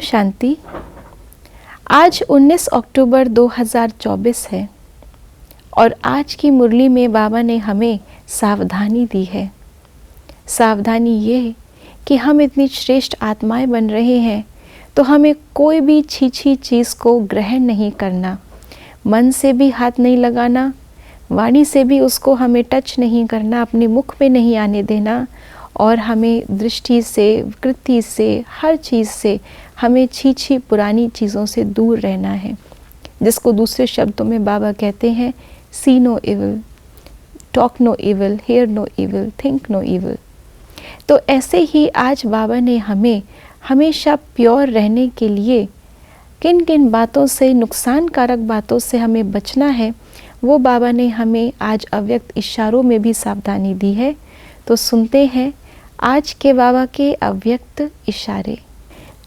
शांति। आज 19 अक्टूबर 2024 है और आज की मुरली में बाबा ने हमें सावधानी दी है। सावधानी ये कि हम इतनी श्रेष्ठ आत्माएं बन रहे हैं तो हमें कोई भी छीछी चीज़ को ग्रहण नहीं करना, मन से भी हाथ नहीं लगाना, वाणी से भी उसको हमें टच नहीं करना, अपने मुख में नहीं आने देना और हमें दृष्टि से, कृति से, हर चीज़ से हमें छीछी पुरानी चीज़ों से दूर रहना है, जिसको दूसरे शब्दों में बाबा कहते हैं see no evil, talk no evil, hear no evil, think no evil. तो ऐसे ही आज बाबा ने हमें हमेशा प्योर रहने के लिए किन किन बातों से, नुकसान कारक बातों से हमें बचना है, वो बाबा ने हमें आज अव्यक्त इशारों में भी सावधानी दी है। तो सुनते हैं आज के बाबा के अव्यक्त इशारे।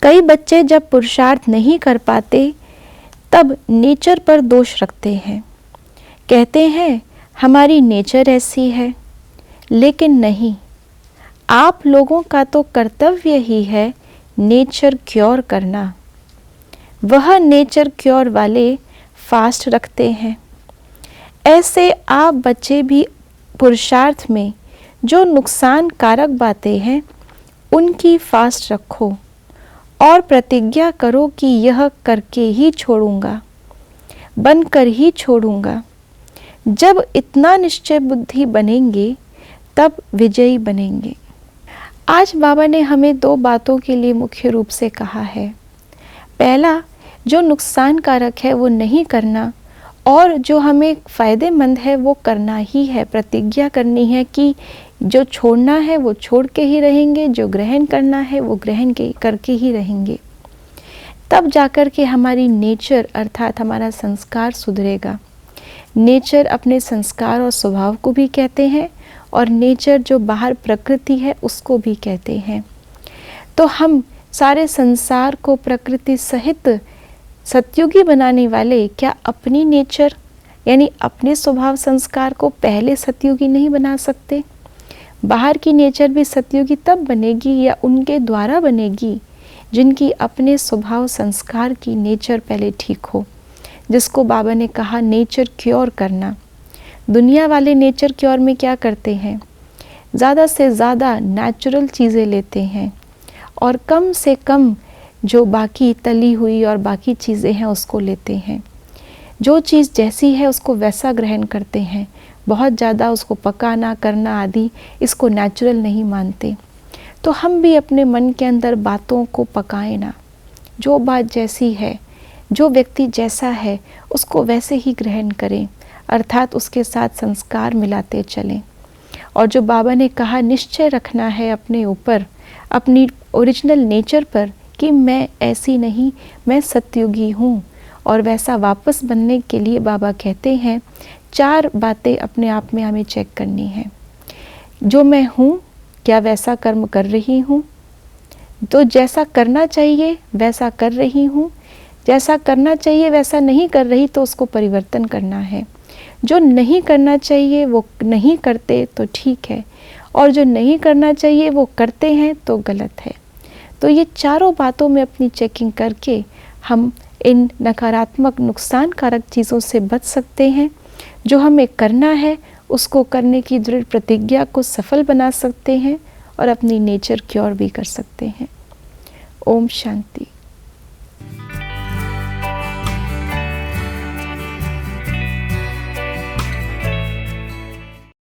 कई बच्चे जब पुरुषार्थ नहीं कर पाते तब नेचर पर दोष रखते हैं, कहते हैं हमारी नेचर ऐसी है। लेकिन नहीं, आप लोगों का तो कर्तव्य ही है नेचर क्योर करना। वह नेचर क्योर वाले फास्ट रखते हैं। ऐसे आप बच्चे भी पुरुषार्थ में जो नुकसान कारक बातें हैं उनकी फास्ट रखो और प्रतिज्ञा करो कि यह करके ही छोड़ूंगा, बनकर ही छोड़ूंगा। जब इतना निश्चय बुद्धि बनेंगे तब विजयी बनेंगे। आज बाबा ने हमें दो बातों के लिए मुख्य रूप से कहा है। पहला, जो नुकसान कारक है वो नहीं करना और जो हमें फ़ायदेमंद है वो करना ही है। प्रतिज्ञा करनी है कि जो छोड़ना है वो छोड़ के ही रहेंगे, जो ग्रहण करना है वो ग्रहण करके ही रहेंगे। तब जाकर के हमारी नेचर अर्थात हमारा संस्कार सुधरेगा। नेचर अपने संस्कार और स्वभाव को भी कहते हैं और नेचर जो बाहर प्रकृति है उसको भी कहते हैं। तो हम सारे संसार को प्रकृति सहित सतयुगी बनाने वाले क्या अपनी नेचर यानी अपने स्वभाव संस्कार को पहले सतयुगी नहीं बना सकते? बाहर की नेचर भी सतयुगी तब बनेगी या उनके द्वारा बनेगी जिनकी अपने स्वभाव संस्कार की नेचर पहले ठीक हो, जिसको बाबा ने कहा नेचर क्योर करना। दुनिया वाले नेचर क्योर में क्या करते हैं? ज़्यादा से ज़्यादा नेचुरल चीज़ें लेते हैं और कम से कम जो बाकी तली हुई और बाकी चीज़ें हैं उसको लेते हैं। जो चीज़ जैसी है उसको वैसा ग्रहण करते हैं। बहुत ज़्यादा उसको पकाना करना आदि इसको नेचुरल नहीं मानते। तो हम भी अपने मन के अंदर बातों को पकाएं ना। जो बात जैसी है, जो व्यक्ति जैसा है उसको वैसे ही ग्रहण करें, अर्थात उसके साथ संस्कार मिलाते चलें। और जो बाबा ने कहा निश्चय रखना है अपने ऊपर, अपनी ओरिजिनल नेचर पर कि मैं ऐसी नहीं, मैं सतयुगी हूँ। और वैसा वापस बनने के लिए बाबा कहते हैं 4 बातें अपने आप में हमें चेक करनी है। जो मैं हूँ क्या वैसा कर्म कर रही हूँ? तो जैसा करना चाहिए वैसा कर रही हूँ? जैसा करना चाहिए वैसा नहीं कर रही तो उसको परिवर्तन करना है। जो नहीं करना चाहिए वो नहीं करते तो ठीक है, और जो नहीं करना चाहिए वो करते हैं तो गलत है। तो ये चारों बातों में अपनी चेकिंग करके हम इन नकारात्मक नुकसान कारक चीज़ों से बच सकते हैं। जो हमें करना है उसको करने की दृढ़ प्रतिज्ञा को सफल बना सकते हैं और अपनी नेचर क्योर भी कर सकते हैं। ओम शांति।